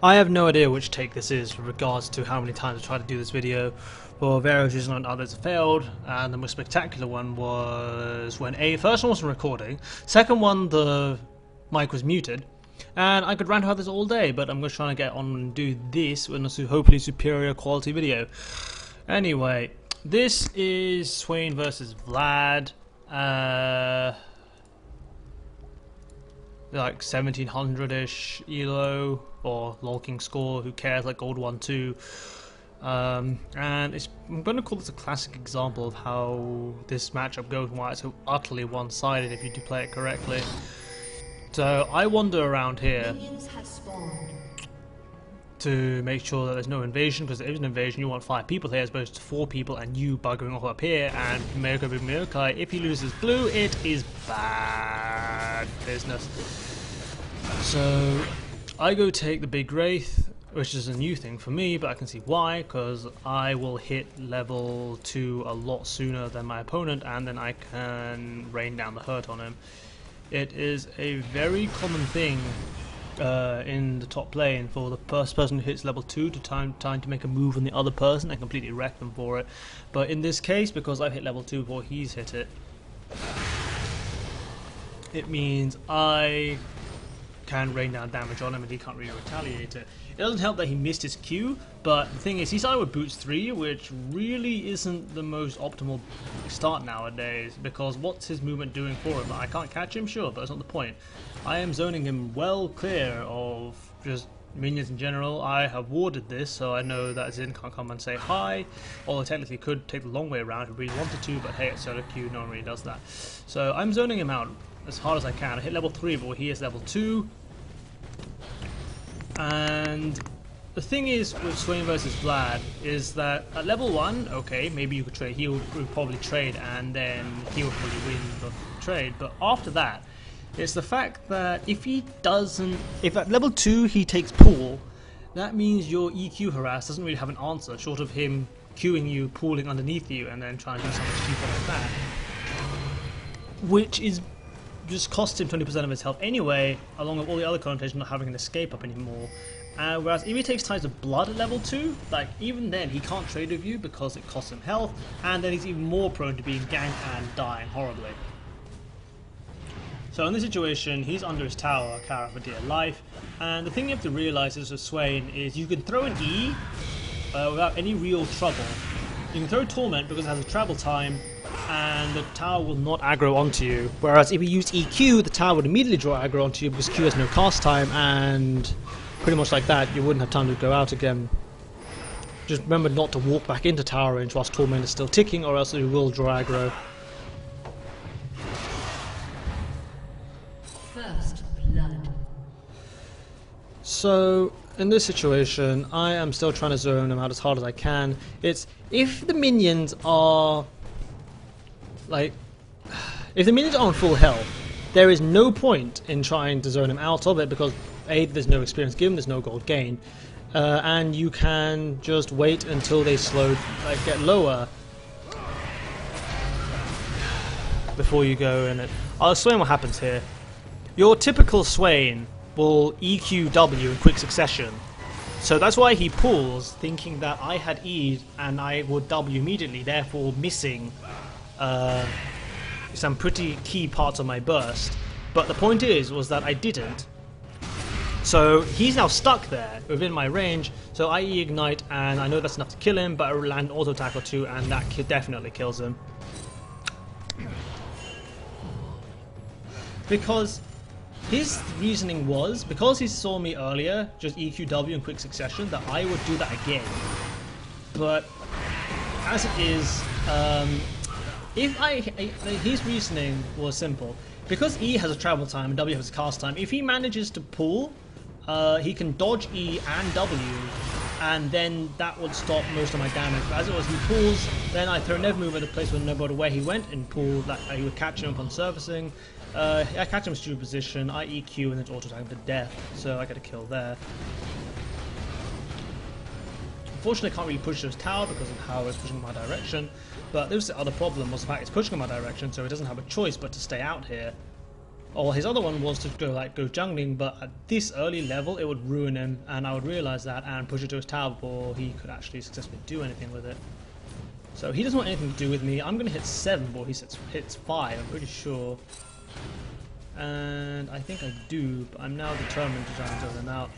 I have no idea which take this is with regards to how many times I tried to do this video. For various reasons, others have failed, and the most spectacular one was when first one wasn't recording, second one the mic was muted, and I could rant about this all day, but I'm just trying to get on and do this with a hopefully superior quality video. Anyway, this is Swain versus Vlad. Like 1700-ish elo or lolking score, who cares, like gold 1-2. And I'm going to call this a classic example of how this matchup goes and why it's so utterly one-sided if you do play it correctly. So I wander around here to make sure that there's no invasion, because if there is an invasion you want 5 people here as opposed to 4 people and you buggering off up here, and Myokai, if he loses blue it is bad business. So I go take the big Wraith, which is a new thing for me, but I can see why, because I will hit level 2 a lot sooner than my opponent, and then I can rain down the hurt on him. It is a very common thing in the top lane for the first person who hits level 2 to time to make a move on the other person and completely wreck them for it. But in this case, because I've hit level 2 before he's hit it, it means I can rain down damage on him and he can't really retaliate it. It doesn't help that he missed his Q, but the thing is, he started with boots 3, which really isn't the most optimal start nowadays, because what's his movement doing for him? I can't catch him, sure, but that's not the point. I am zoning him well clear of just minions in general. I have warded this, so I know that Zin can't come and say hi, although technically could take the long way around if he really wanted to, but hey, it's solo Q, no one really does that. So I'm zoning him out as hard as I can. I hit level 3, but he is level 2. And the thing is with Swain versus Vlad is that at level 1, okay, maybe you could trade, he would probably trade and then he would probably win the trade, but after that, it's the fact that if at level 2 he takes pool, that means your EQ harass doesn't really have an answer, short of him queuing you, pooling underneath you, and then trying to do something stupid like that. Which is just cost him 20% of his health anyway, along with all the other connotations not having an escape up anymore. Whereas if he takes Ties of Blood at level 2, like even then he can't trade with you because it costs him health, and then he's even more prone to being ganked and dying horribly. So in this situation, he's under his tower, Kara for dear life, and the thing you have to realise is with Swain is you can throw an E without any real trouble. You can throw Torment because it has a travel time, and the tower will not aggro onto you. Whereas if you use EQ, the tower would immediately draw aggro onto you because Q has no cast time, and pretty much like that, you wouldn't have time to go out again. Just remember not to walk back into tower range whilst Torment is still ticking, or else it will draw aggro. First blood. So in this situation, I am still trying to zone them out as hard as I can. It's if the minions are if the minions are on full health, there is no point in trying to zone him out of it, because A, there's no experience given, there's no gold gain, and you can just wait until they get lower before you go in it. I'll explain what happens here. Your typical Swain will EQ W in quick succession, so that's why he pulls, thinking that I had E'd and I would W immediately, therefore missing some pretty key parts of my burst. But the point was that I didn't. So he's now stuck there within my range, so I ignite and I know that's enough to kill him, but I will land an auto attack or 2 and that definitely kills him. Because his reasoning was, because he saw me earlier just EQW in quick succession, that I would do that again. But as it is, his reasoning was simple. Because E has a travel time and W has a cast time, if he manages to pull, he can dodge E and W, and then that would stop most of my damage. But as it was, he pulls, then I throw Nev Move at a place where no matter where he went and pull, that he would catch him upon surfacing. I catch him in stupid position, I EQ and then auto attack him to death, so I get a kill there. Unfortunately, I can't really push this tower because of how it's pushing in my direction, but this was the other problem, was the fact it's pushing in my direction, so it doesn't have a choice but to stay out here. Or his other one was to go jungling, but at this early level it would ruin him, and I would realise that and push it to his tower before he could actually successfully do anything with it. So he doesn't want anything to do with me. I'm going to hit 7 before he hits 5, I'm pretty sure. And I think I do, but I'm now determined to try and zone him out.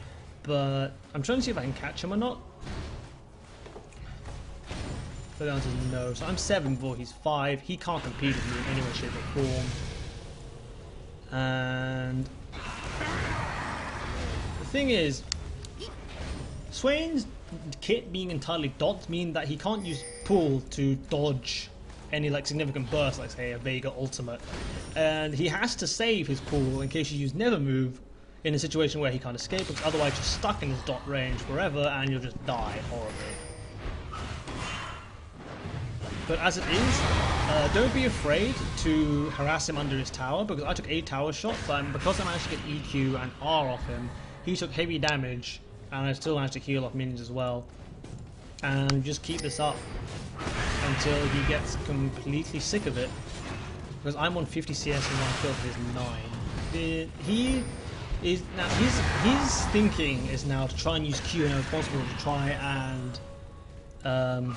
But I'm trying to see if I can catch him or not. So the answer is no. So I'm 7 before he's 5. He can't compete with me in any way, shape or form. And the thing is, Swain's kit being entirely dots mean that he can't use pull to dodge any significant burst, like say a Vega ultimate, and he has to save his pull in case you use never move in a situation where he can't escape, because otherwise you're stuck in his dot range forever and you'll just die horribly. But as it is, don't be afraid to harass him under his tower, because I took 8 tower shots, but because I managed to get EQ and R off him, he took heavy damage, and I still managed to heal off minions as well. And just keep this up until he gets completely sick of it. Because I'm on 50 CS and 1 kill for his 9. He is now his thinking is now to try and use Q whenever possible to try and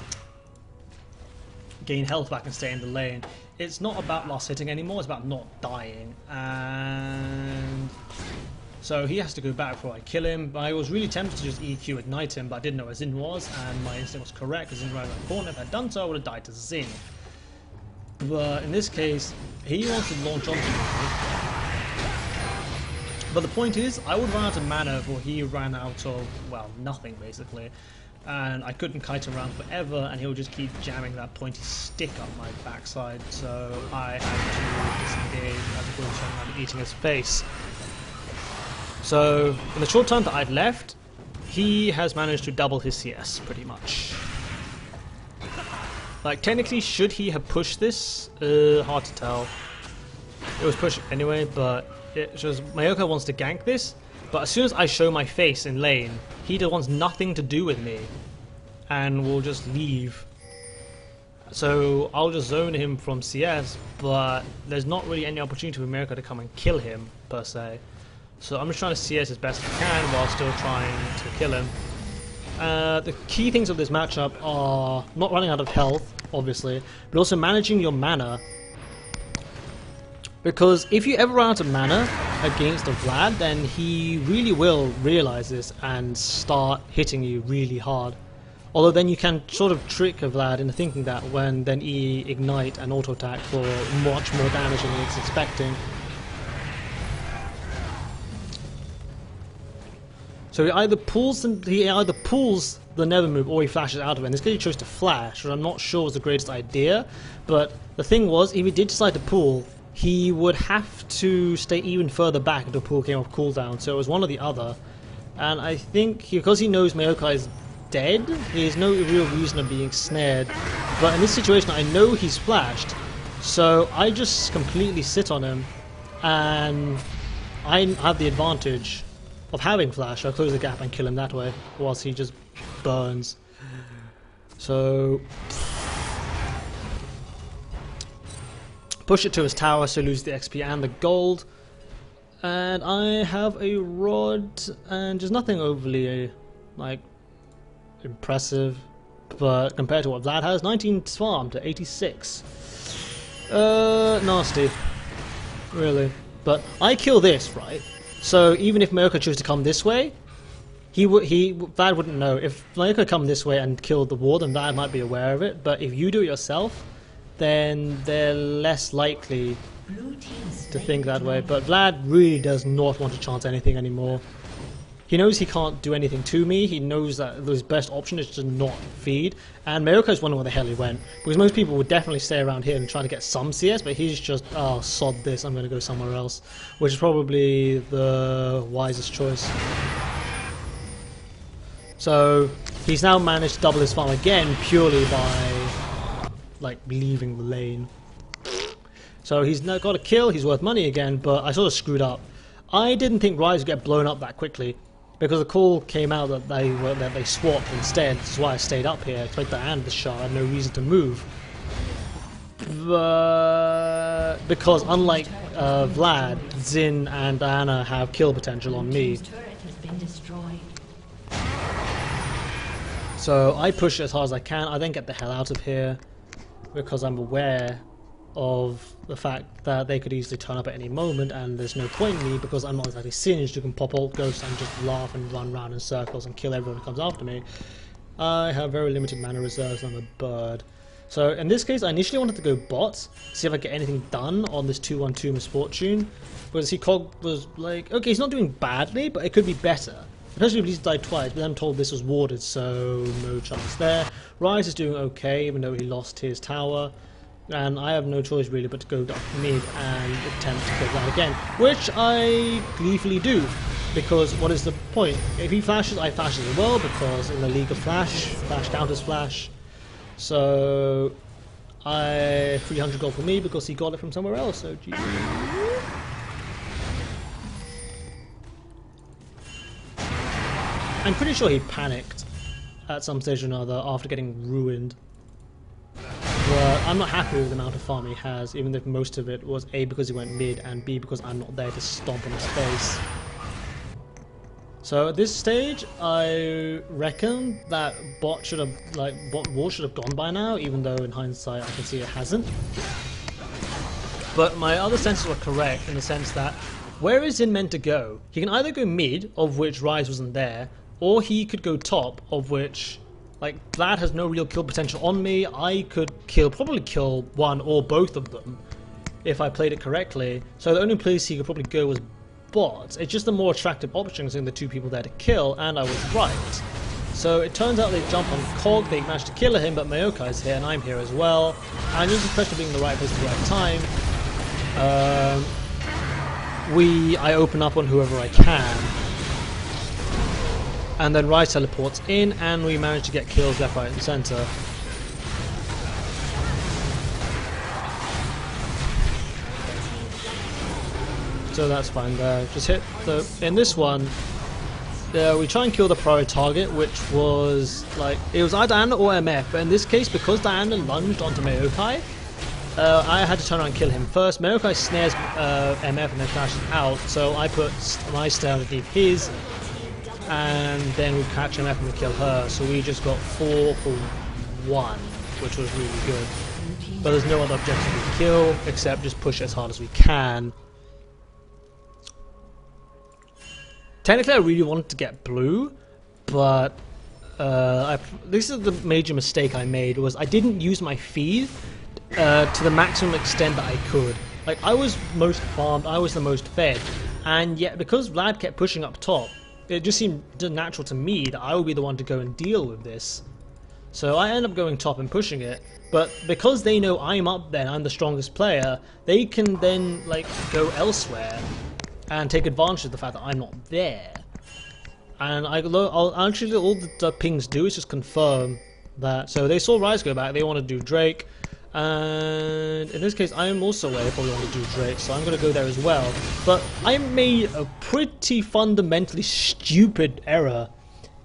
gain health back and stay in the lane. It's not about last hitting anymore, it's about not dying. And so he has to go back before I kill him. I was really tempted to just EQ ignite him, but I didn't know where Xin was, and my instinct was correct, because Xin right around the corner. If I had done so, I would have died to Xin. But in this case, he wants to launch onto me. But the point is, I would run out of mana before he ran out of, well, nothing basically. And I couldn't kite him around forever, and he'll just keep jamming that pointy stick up my backside, so I had to disengage as opposed to him eating his face. So, in the short time that I've left, he has managed to double his CS, pretty much. Technically, should he have pushed this? Hard to tell. It was pushed anyway, but it shows Mayoko wants to gank this, but as soon as I show my face in lane, he wants nothing to do with me, and will just leave. So, I'll just zone him from CS, but there's not really any opportunity for Mayoko to come and kill him, per se. So I'm just trying to CS as best I can while still trying to kill him. The key things of this matchup are not running out of health, obviously, but also managing your mana. Because if you ever run out of mana against a Vlad, then he really will realize this and start hitting you really hard. Although then you can sort of trick a Vlad into thinking that when then he ignite and auto attack for much more damage than he's expecting. So he either pulls the never move or he flashes out of it. In this case he chose to flash, which I'm not sure was the greatest idea, but the thing was, if he did decide to pull, he would have to stay even further back until pull came off cooldown, so it was one or the other. And I think because he knows Mayokai is dead, there's no real reason of being snared. But in this situation I know he's flashed, so I just completely sit on him, and I have the advantage of having flash. I'll close the gap and kill him that way, whilst he just burns. So push it to his tower, so lose the XP and the gold. And I have a rod, and just nothing overly impressive, but compared to what Vlad has, 19 farm to 86. Nasty, really. But I kill this, right? So even if Mayoko chose to come this way, Vlad wouldn't know. If Mayoko come this way and killed the ward, then Vlad might be aware of it. But if you do it yourself, then they're less likely to think that way. But Vlad really does not want to chance anything anymore. He knows he can't do anything to me. He knows that his best option is to not feed. And Mayoko's wondering where the hell he went. Because most people would definitely stay around here and try to get some CS, but he's just, oh, sod this, I'm going to go somewhere else. Which is probably the wisest choice. So, he's now managed to double his farm again, purely by, leaving the lane. So he's now got a kill, he's worth money again, but I sort of screwed up. I didn't think Rise would get blown up that quickly, because the call came out that they swapped instead. This is why I stayed up here. I played the and the shot. I had no reason to move. But because unlike Vlad, Xin and Diana have kill potential on me. So I push it as hard as I can. I then get the hell out of here because I'm aware of the fact that they could easily turn up at any moment, and there's no point in me because I'm not exactly singed. You can pop alt ghosts and just laugh and run around in circles and kill everyone who comes after me. I have very limited mana reserves and I'm a bird. So in this case I initially wanted to go bot, see if I get anything done on this 2-1-2 Misfortune, because he Cog was like, okay, he's not doing badly, but it could be better. Especially if he's died twice, but I'm told this was warded, so no chance there. Rise is doing okay, even though he lost his tower. And I have no choice really but to go up mid and attempt to kill that again, which I gleefully do, because what is the point? If he flashes, I flash as well, because in the League of Flash counters flash. So I 300 gold for me because he got it from somewhere else, so GG. I'm pretty sure he panicked at some stage or another after getting ruined. But I'm not happy with the amount of farm he has, even if most of it was A because he went mid and B because I'm not there to stomp on his face. So at this stage, I reckon that bot war should have gone by now, even though in hindsight I can see it hasn't. But my other senses were correct in the sense that where is Xin meant to go? He can either go mid, of which Rise wasn't there, or he could go top, of which, like, Vlad has no real kill potential on me. I could probably kill one or both of them if I played it correctly. So the only place he could probably go was bot. It's just a more attractive option considering the two people there to kill, and I was right. So it turns out they jump on Cog, they managed to kill him, but Mayokai's here and I'm here as well. And just the question of being in the right place at the right time. I open up on whoever I can. And then Rise teleports in, and we manage to get kills left, right, and center. So that's fine there. Just hit the. In this one, we try and kill the priority target, which was like it was either Diana or MF. But in this case, because Diana lunged onto Mayokai, I had to turn around and kill him first. Mayokai snares MF and then flashes out, so I put my snare underneath his. And then we catch MF and we kill her, so we just got 4 for 1, which was really good. But there's no other objective to kill, except just push as hard as we can. Technically I really wanted to get blue, but this is the major mistake I made, was I didn't use my feed to the maximum extent that I could. Like, I was most farmed, I was the most fed, and yet because Vlad kept pushing up top, it just seemed natural to me that I would be the one to go and deal with this. So I end up going top and pushing it, but because they know I'm up there and I'm the strongest player, they can then like go elsewhere and take advantage of the fact that I'm not there. And I'll actually, all the pings do is just confirm that. So they saw Rise go back, they want to do Drake, and in this case I am also aware they probably want to do Drake, so I'm going to go there as well. But I made a pretty fundamentally stupid error,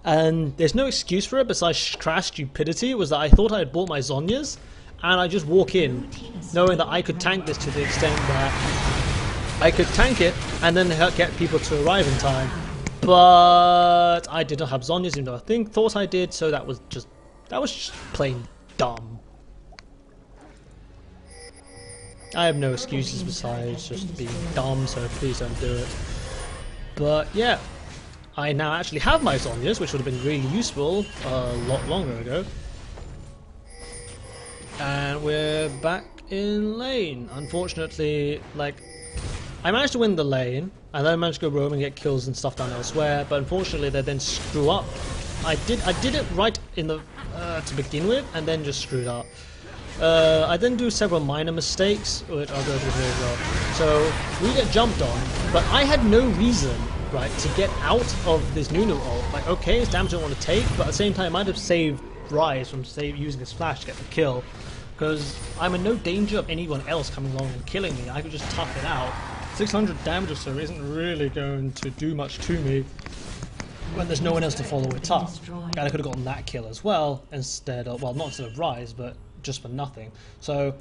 and there's no excuse for it besides crass stupidity. It was that I thought I had bought my Zhonya's, and I just walk in knowing that I could tank this to the extent that I could tank it and then get people to arrive in time. But I did not have Zhonya's, even though I thought I did, so that was just plain dumb. I have no excuses besides just being dumb, so please don't do it. But yeah, I now actually have my Zhonya's, which would have been really useful a lot longer ago. And we're back in lane. Unfortunately, like, I managed to win the lane, and then I managed to go roam and get kills and stuff down elsewhere, but unfortunately they then screw up. I did it right in the to begin with, and then just screwed up. I then do several minor mistakes, which I'll go through here as well. So we get jumped on, but I had no reason, right, to get out of this n00b ult. Like, okay, it's damage I don't want to take, but at the same time I might have saved Rise from using his flash to get the kill, because I'm in no danger of anyone else coming along and killing me. I could just tough it out. 600 damage or so isn't really going to do much to me when there's no one else to follow it up. And I could have gotten that kill as well, instead of, well, not instead of Rise, but just for nothing. So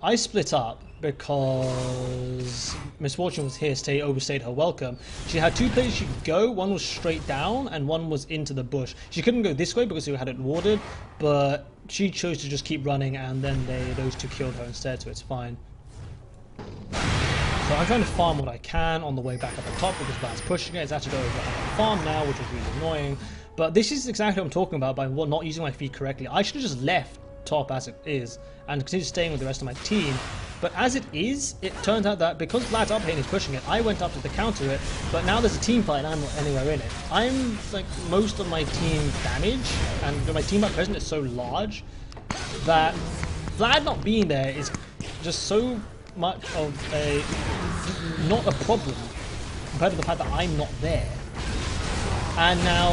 I split up because Miss Fortune was here, overstayed her welcome. She had two places she could go. One was straight down and one was into the bush. She couldn't go this way because we had it warded, but she chose to just keep running, and then those two killed her instead, so it's fine. So I'm trying to farm what I can on the way back up the top because Vlad's pushing it. It's actually going over the farm now, which is really annoying. But this is exactly what I'm talking about by not using my feet correctly. I should have just left top as it is and continued staying with the rest of my team. But as it is, it turns out that because Vlad's up here and he's pushing it, I went up to counter it, but now there's a team fight and I'm not anywhere in it. I'm like most of my team damage, and my team at present is so large that Vlad not being there is just so much of not a problem compared to the fact that I'm not there. And now,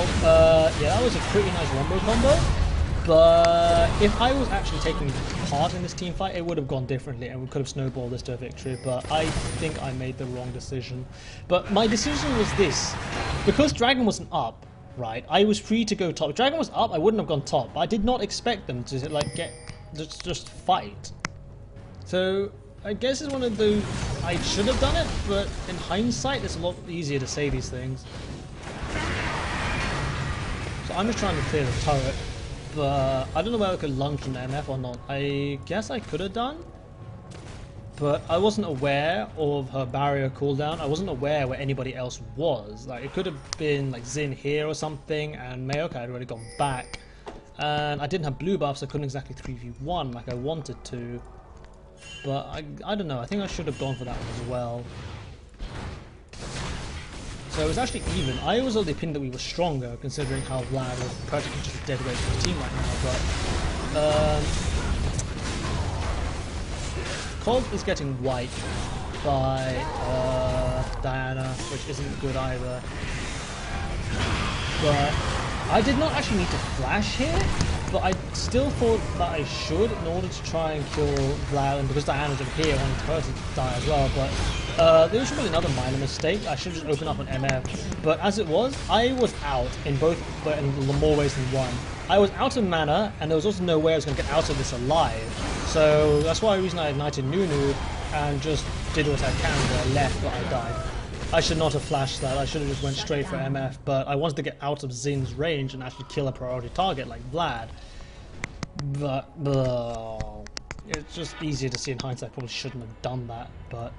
yeah, that was a pretty nice wombo combo. But if I was actually taking part in this team fight, it would have gone differently and we could have snowballed this to a victory, but I think I made the wrong decision. But my decision was this. Because Dragon wasn't up, right, I was free to go top. If Dragon was up, I wouldn't have gone top. I did not expect them to like just fight. So I guess it's one of those, I should have done it, but in hindsight it's a lot easier to say these things. So I'm just trying to clear the turret. But I don't know whether I could lunge from the MF or not. I guess I could have done, but I wasn't aware of her barrier cooldown. I wasn't aware where anybody else was. Like, it could have been like Xin here or something, and Mayoka had already gone back. And I didn't have blue buffs, so I couldn't exactly 3v1 like I wanted to. But I don't know, I think I should have gone for that one as well. So it was actually even. I was of the opinion that we were stronger, considering how Vlad was practically just a dead weight for the team right now. But Cog is getting wiped by Diana, which isn't good either. But I did not actually need to flash here, but I still thought that I should in order to try and kill Vlad, and because Diana's over here, I wanted her to die as well. But there was really another minor mistake. I should just open up an MF. But as it was, I was out in both, but in more ways than one. I was out of mana, and there was also no way I was going to get out of this alive. So that's why the reason I ignited Nunu and just did what I can where I left, but I died. I should not have flashed that. I should have just went straight for MF, but I wanted to get out of Zin's range and actually kill a priority target like Vlad. But it's just easier to see in hindsight. I probably shouldn't have done that, but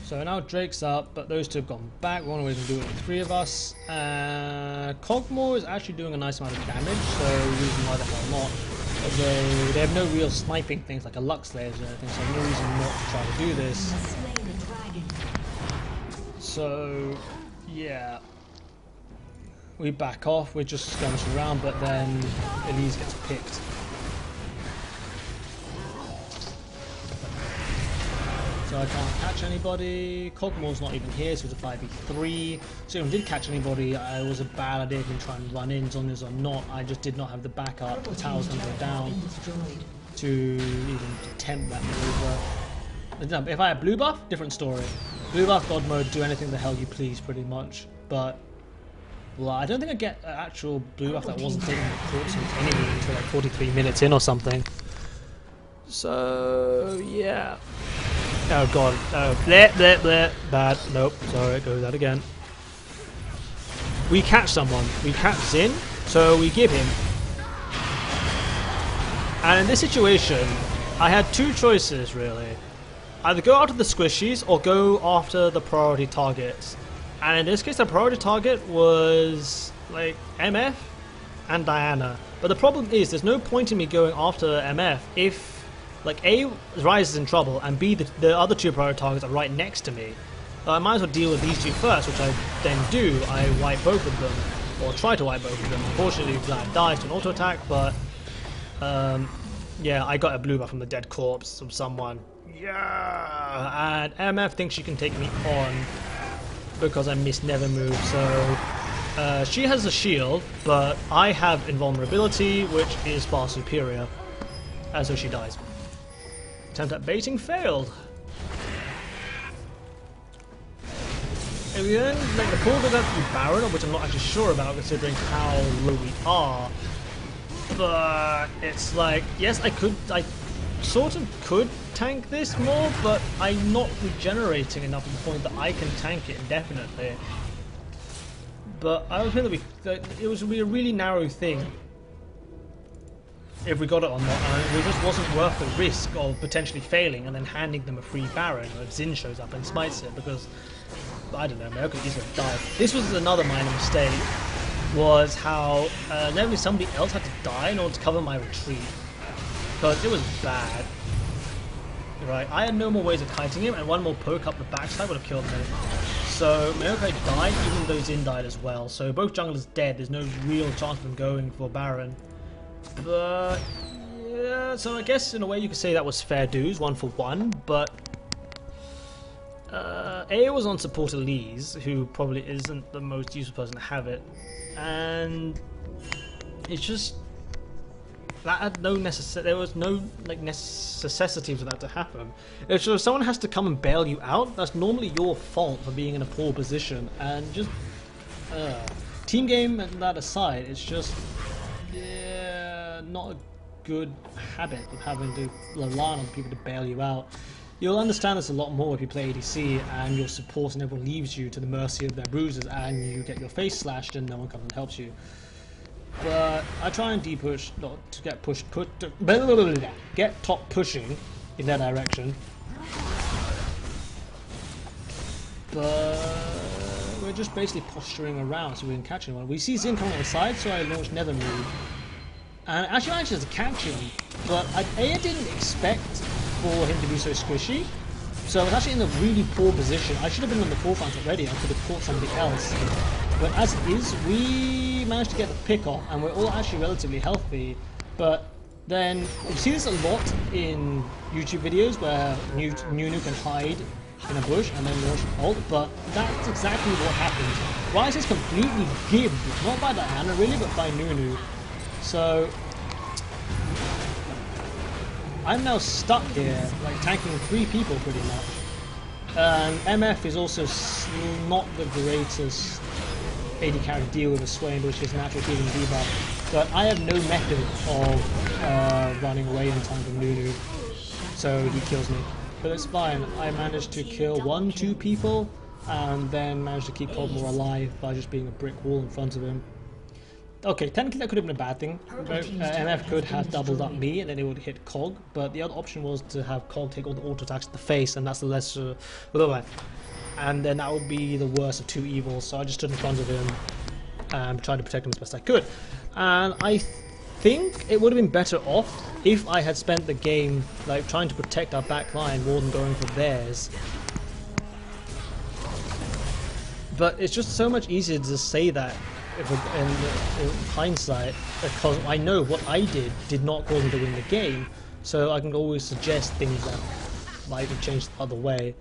so now Drake's up, but those two have gone back. One way to do it with three of us. Cogmore is actually doing a nice amount of damage, so reason why the hell not. Although they have no real sniping things like a Lux Slayer or anything, so no reason not to try to do this. So yeah, we back off. We're just skirmishing around, but then Elise gets picked. So I can't catch anybody. Cogmore's not even here, so it's a 5v3. So if I did catch anybody, it was a bad idea to try and run in, zombies or not. I just did not have the backup. The tower's going to go down to even attempt that maneuver. If I had blue buff, different story. Blue buff, God mode, do anything the hell you please, pretty much. But well, I don't think I get an actual blue buff that wasn't taking the corpse anyway until like 43 minutes in or something. So yeah. Oh god, oh, bleh, bleh, bleh, bad, nope, sorry, go that again. We catch someone, we catch Xin, so we give him. And in this situation, I had two choices really. Either go after the squishies or go after the priority targets. And in this case, the priority target was like MF and Diana. But the problem is, there's no point in me going after MF if like A, Rise is in trouble, and B, the other two priority targets are right next to me. So I might as well deal with these two first, which I then do. I wipe both of them, or try to wipe both of them. Unfortunately, Vlad dies to an auto attack, but yeah, I got a blue buff from the dead corpse of someone. Yeah, and MF thinks she can take me on because I missed never move. So she has a shield, but I have invulnerability, which is far superior, and so she dies. Attempt at baiting failed. if you then like the pool goes out to be Baron, which I'm not actually sure about considering how low we are. But it's like, yes, I sort of could tank this more, but I'm not regenerating enough to the point that I can tank it indefinitely. But I would feel that it would be a really narrow thing if we got it or not, and it just wasn't worth the risk of potentially failing and then handing them a free Baron, or if Xin shows up and smites it, because, I don't know, America is going to die. This was another minor mistake, was how inevitably somebody else had to die in order to cover my retreat, because it was bad. Right, I had no more ways of kiting him, and one more poke up the backside would have killed me. So Maokai died, even though Xin died as well. So both junglers dead. There's no real chance of them going for Baron. But yeah, so I guess in a way you could say that was fair dues, 1 for 1. But A was on supporter Lee's, who probably isn't the most useful person to have it, and it's just that had no there was no like necessity for that to happen. If someone has to come and bail you out, that's normally your fault for being in a poor position. And just team game and that aside, it's just not a good habit of having to rely on people to bail you out. You'll understand this a lot more if you play ADC and your support and everyone leaves you to the mercy of their bruises and you get your face slashed and no one comes and helps you. But I try and de-push, not to get get top pushing in that direction. But we're just basically posturing around so we can catch anyone. We see Xin coming on the side, so I launched Nether Move. And actually managed to catch him, but I didn't expect for him to be so squishy. So I was actually in a really poor position. I should have been on the forefront already. I could have caught somebody else. But as it is, we managed to get the pick off, and we're all actually relatively healthy. But then you see this a lot in YouTube videos where Nunu can hide in a bush and then launch an ult, but that's exactly what happened. Ryze is completely gibbed, not by Diana really, but by Nunu. So I'm now stuck here, like tanking 3 people pretty much. And MF is also not the greatest AD carry to deal with a Swain, which is natural healing debuff. But I have no method of running away in time from Nunu, so he kills me. But it's fine. I managed to kill 1-2 people, and then managed to keep Coldmore alive by just being a brick wall in front of him. Okay, technically that could have been a bad thing. MF could have doubled up me and then it would hit Cog, but the other option was to have Cog take all the auto attacks to the face, and that's the lesser. And then that would be the worst of 2 evils, so I just stood in front of him and tried to protect him as best I could. And I think it would have been better off if I had spent the game like trying to protect our back line more than going for theirs. But it's just so much easier to say that in hindsight, because I know what I did not cause them to win the game, so I can always suggest things that might have changed the other way.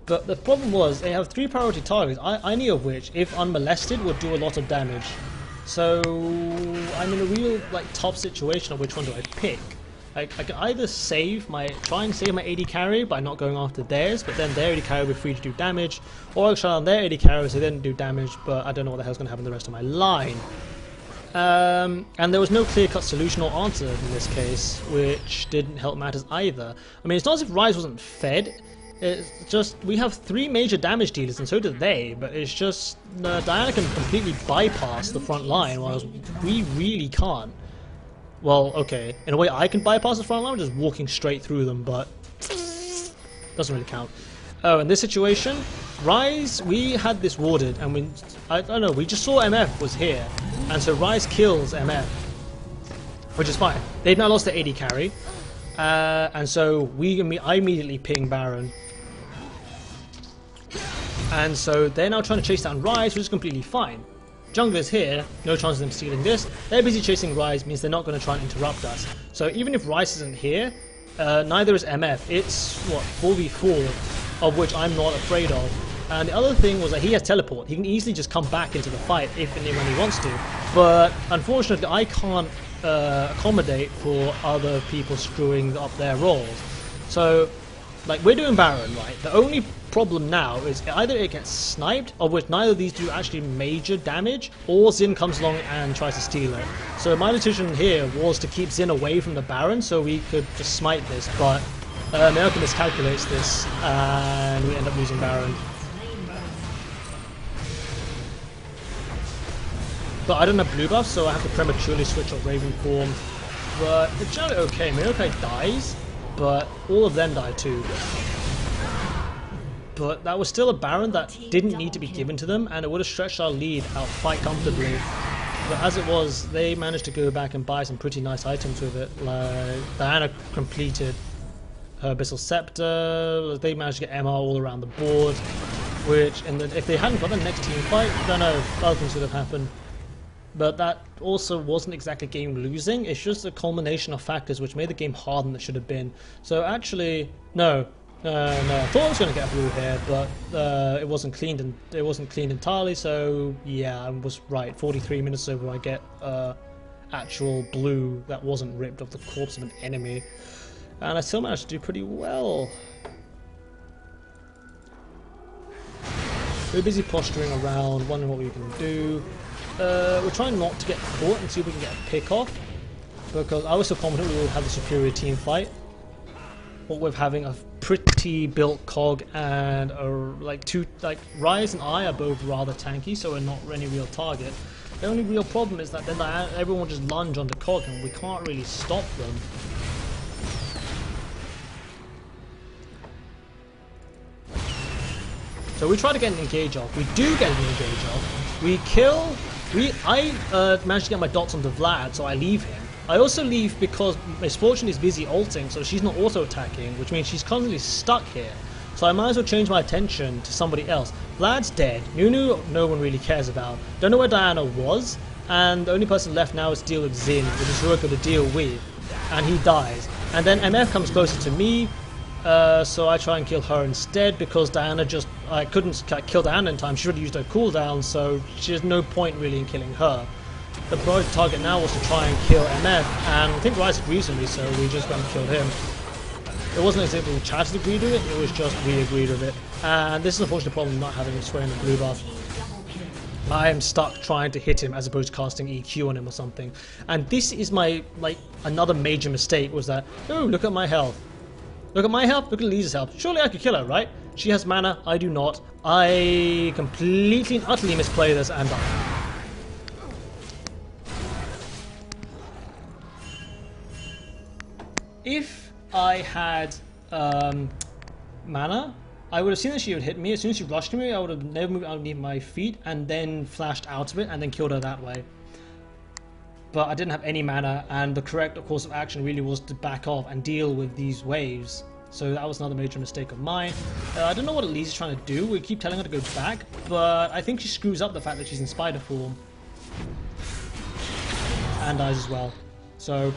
But the problem was, they have 3 priority targets, any of which, if unmolested, would do a lot of damage. So I'm in a real tough situation of which one do I pick. I can either try and save my AD carry by not going after theirs, but then their AD carry will be free to do damage, or I'll try on their AD carry so they didn't do damage, but I don't know what the hell's going to happen to the rest of my line. And there was no clear-cut solution or answer in this case, which didn't help matters either. I mean, it's not as if Ryze wasn't fed, it's just we have 3 major damage dealers and so do they, but it's just Diana can completely bypass the front line, whereas we really can't. Well, okay, in a way I can bypass the front line, just walking straight through them, but doesn't really count. Oh, in this situation, Ryze, we had this warded, and I don't know, we just saw MF was here, and so Ryze kills MF, which is fine. They've now lost their AD carry, and so I immediately ping Baron. And so they're now trying to chase down Ryze, which is completely fine. Jungler's here, no chance of them stealing this. They're busy chasing Ryze, means they're not going to try and interrupt us. So even if Ryze isn't here, neither is MF. It's, what, 4v4, of which I'm not afraid of. And the other thing was that he has teleport. He can easily just come back into the fight if and when he wants to. But unfortunately, I can't accommodate for other people screwing up their roles. So like, we're doing Baron, right? The only problem now is either it gets sniped, of which neither of these do actually major damage, or Xin comes along and tries to steal it. So my decision here was to keep Xin away from the Baron so we could just smite this, but America miscalculates this, and we end up losing Baron. But I don't have blue buffs, so I have to prematurely switch up Raven form. But it's generally okay. Mayokai dies, but all of them die too. But that was still a Baron that didn't need to be given to them, and it would have stretched our lead out quite comfortably. But as it was, they managed to go back and buy some pretty nice items with it. Like Diana completed her Abyssal Scepter, they managed to get MR all around the board, which, if they hadn't got the next team fight, I don't know, other things would have happened. But that also wasn't exactly game losing, it's just a culmination of factors which made the game harder than it should have been. So actually, no, I thought I was going to get a blue here, but it wasn't cleaned entirely, so yeah, I was right. 43 minutes over I get actual blue that wasn't ripped off the corpse of an enemy. And I still managed to do pretty well. We're busy posturing around, wondering what we can do. We're trying not to get caught and see if we can get a pick off, because I was so confident we would have the superior team fight. What with having a pretty built cog and Rise and I are both rather tanky, so we're not any real target. The only real problem is that then everyone just lunge onto cog and we can't really stop them. So we try to get an engage off. We do get an engage off. We kill. I managed to get my dots onto Vlad, so I leave him. I also leave because Misfortune is busy ulting, so she's not auto-attacking, which means she's constantly stuck here. So I might as well change my attention to somebody else. Vlad's dead. Nunu, no one really cares about. Don't know where Diana was, and the only person left now is to deal with Xin, which is Ruka to deal with, and he dies. And then MF comes closer to me, so I try and kill her instead, because I couldn't kill Diana in time. She already used her cooldown, so there's no point really in killing her. The priority target now was to try and kill MF, and I think Rice agrees with me, so we just went and killed him. It wasn't as if we chatted agreed with it was just we agreed with it. And this is unfortunately the problem not having a Swain and blue buff. I am stuck trying to hit him as opposed to casting EQ on him or something. And this is my, another major mistake was that, oh, look at my health. Look at my health, look at Lisa's health. Surely I could kill her, right? She has mana, I do not. I completely and utterly misplay this and die. If I had mana, I would have seen that she would hit me. As soon as she rushed me, I would have never moved underneath my feet and then flashed out of it and then killed her that way. But I didn't have any mana, and the correct course of action really was to back off and deal with these waves. So that was another major mistake of mine. I don't know what Elise's trying to do. We keep telling her to go back, but I think she screws up the fact that she's in spider form. And dies as well. So,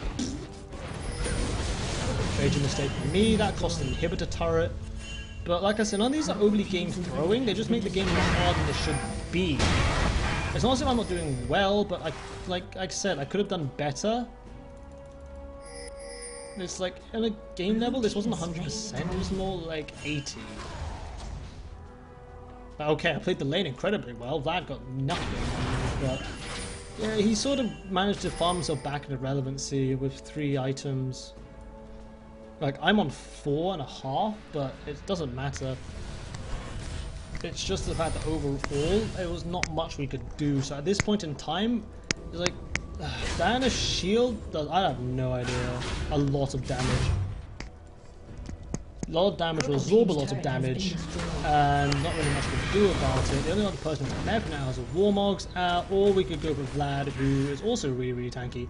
major mistake for me. That cost an inhibitor turret. But like I said, none of these are overly game throwing. They just make the game more hard than it should be. It's not as if I'm not doing well, but like I said, I could have done better. It's like, at a game level, this wasn't 100%, it was more like 80. Okay, I played the lane incredibly well. Vlad got nothing, but yeah, he sort of managed to farm himself back into relevancy with 3 items. Like, I'm on 4.5, but it doesn't matter. It's just the fact that overall, it was not much we could do. So at this point in time, it's like, Diana's shield does, I have no idea, a lot of damage. A lot of damage will absorb a lot of damage, and not really much to do about it. The only other person to MF now is a Warmogs, or we could go for Vlad, who is also really, really tanky.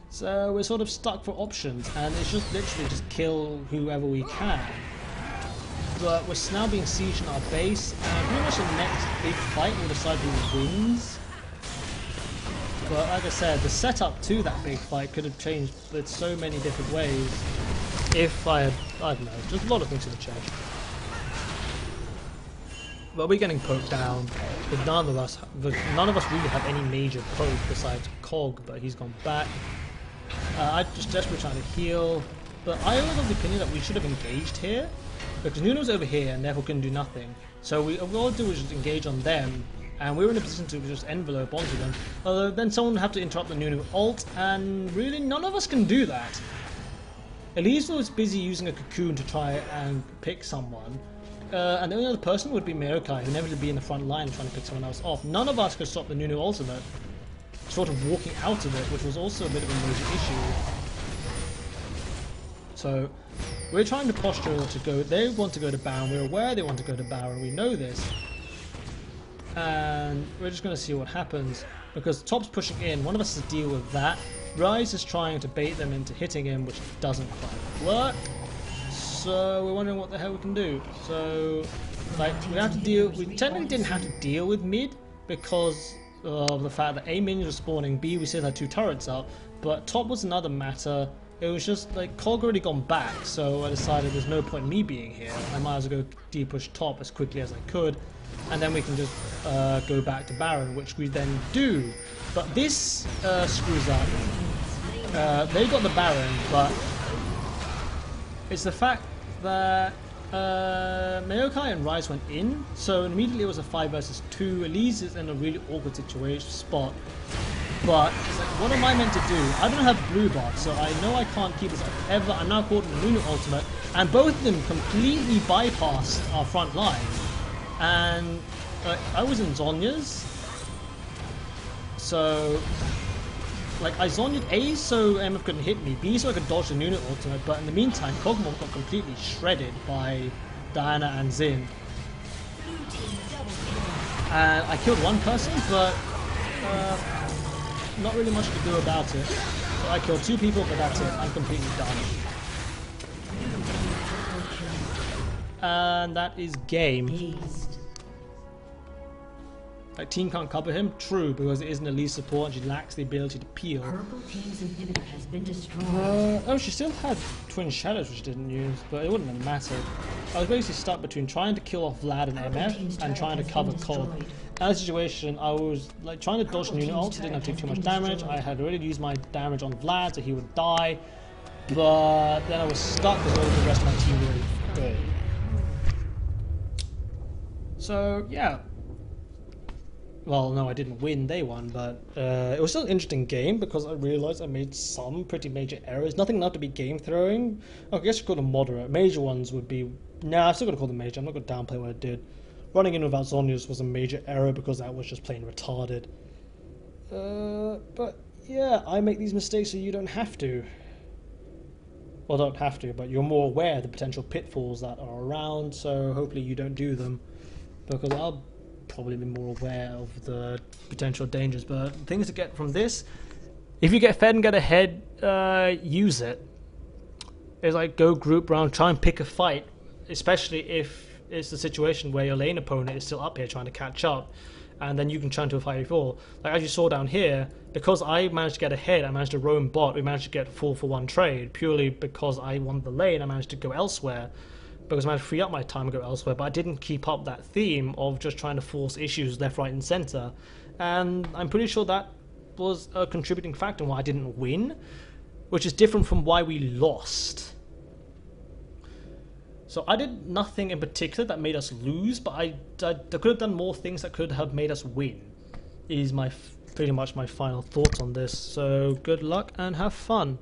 So we're sort of stuck for options, and it's just literally just kill whoever we can. But we're now being sieged in our base, and pretty much the next big fight will decide who wins. But like I said, the setup to that big fight could have changed in so many different ways. If I don't know, just a lot of things could have changed. But we're getting poked down. But none of us really have any major poke besides Cog, but he's gone back. I'm just desperately trying to heal. But I was of the opinion that we should have engaged here. because n00b's over here and therefore couldn't do nothing. So all we do is just engage on them, and we were in a position to just envelope onto them. Although then someone would have to interrupt the n00b ult, and really none of us can do that. Elise was busy using a cocoon to try and pick someone, and the only other person would be Mayokai, who never would be in the front line trying to pick someone else off. None of us could stop the n00b ultimate, sort of walking out of it, which was also a bit of a major issue. So we're trying to posture to go. They want to go to Baron. We're aware they want to go to Baron. We know this, and we're just going to see what happens because Top's pushing in. One of us has to deal with that. Rise is trying to bait them into hitting him, which doesn't quite work. So we're wondering what the hell we can do. So like we have to deal. We technically didn't have to deal with mid because of the fact that A minions were spawning, B we still had 2 turrets up, but top was another matter. It was just like Cog already gone back, so I decided there's no point in me being here. I might as well go depush top as quickly as I could, and then we can just go back to Baron, which we then do. But this screws up. They got the Baron, but it's the fact that Mayokai and Rise went in, so immediately it was a 5 versus 2. Elise is in a really awkward situation spot. But it's like, what am I meant to do? I don't have blue bot, so I know I can't keep this up ever. I'm now caught in the n00b ultimate, and both of them completely bypassed our front line. And I was in Zhonya's, so like I Zhonya'd A so MF couldn't hit me, B so I could dodge the n00b ultimate, but in the meantime Kog'Maw got completely shredded by Diana and Xin. And I killed one person, but not really much to do about it. So I killed 2 people, but that's it. I'm completely done. And that is game. Like team can't cover him? True, because it isn't elite support and she lacks the ability to peel. Purple team's inhibitor has been destroyed. Oh, she still had Twin Shadows which she didn't use, but it wouldn't have mattered. I was basically stuck between trying to kill off Vlad and MF and trying to cover Cog. In that situation, I was like trying to dodge the n00b ult, so didn't have to take too much damage. I had already used my damage on Vlad, so he would die. But then I was stuck because all the rest of my team were good. So yeah. Well, no, I didn't win, they won, but it was still an interesting game because I realised I made some pretty major errors. Nothing enough to be game throwing. I guess you call them moderate. Major ones would be... Nah, I'm still going to call them major. I'm not going to downplay what I did. Running in without Zhonya's was a major error because that was just plain retarded. But yeah, I make these mistakes so you don't have to. Well, don't have to, but you're more aware of the potential pitfalls that are around, so hopefully you don't do them. Because I'll probably be more aware of the potential dangers, but things to get from this, if you get fed and get ahead, use it. It's like go group round, try and pick a fight, especially if it's the situation where your lane opponent is still up here trying to catch up, and then you can churn to a 5v4. Like as you saw down here, because I managed to get ahead, I managed to roam bot, we managed to get 4-for-1 trade, purely because I won the lane, I managed to go elsewhere. Because I managed to free up my time and go elsewhere, but I didn't keep up that theme of just trying to force issues left, right and centre. And I'm pretty sure that was a contributing factor why I didn't win, which is different from why we lost. So I did nothing in particular that made us lose, but I could have done more things that could have made us win, is pretty much my final thoughts on this. So good luck and have fun.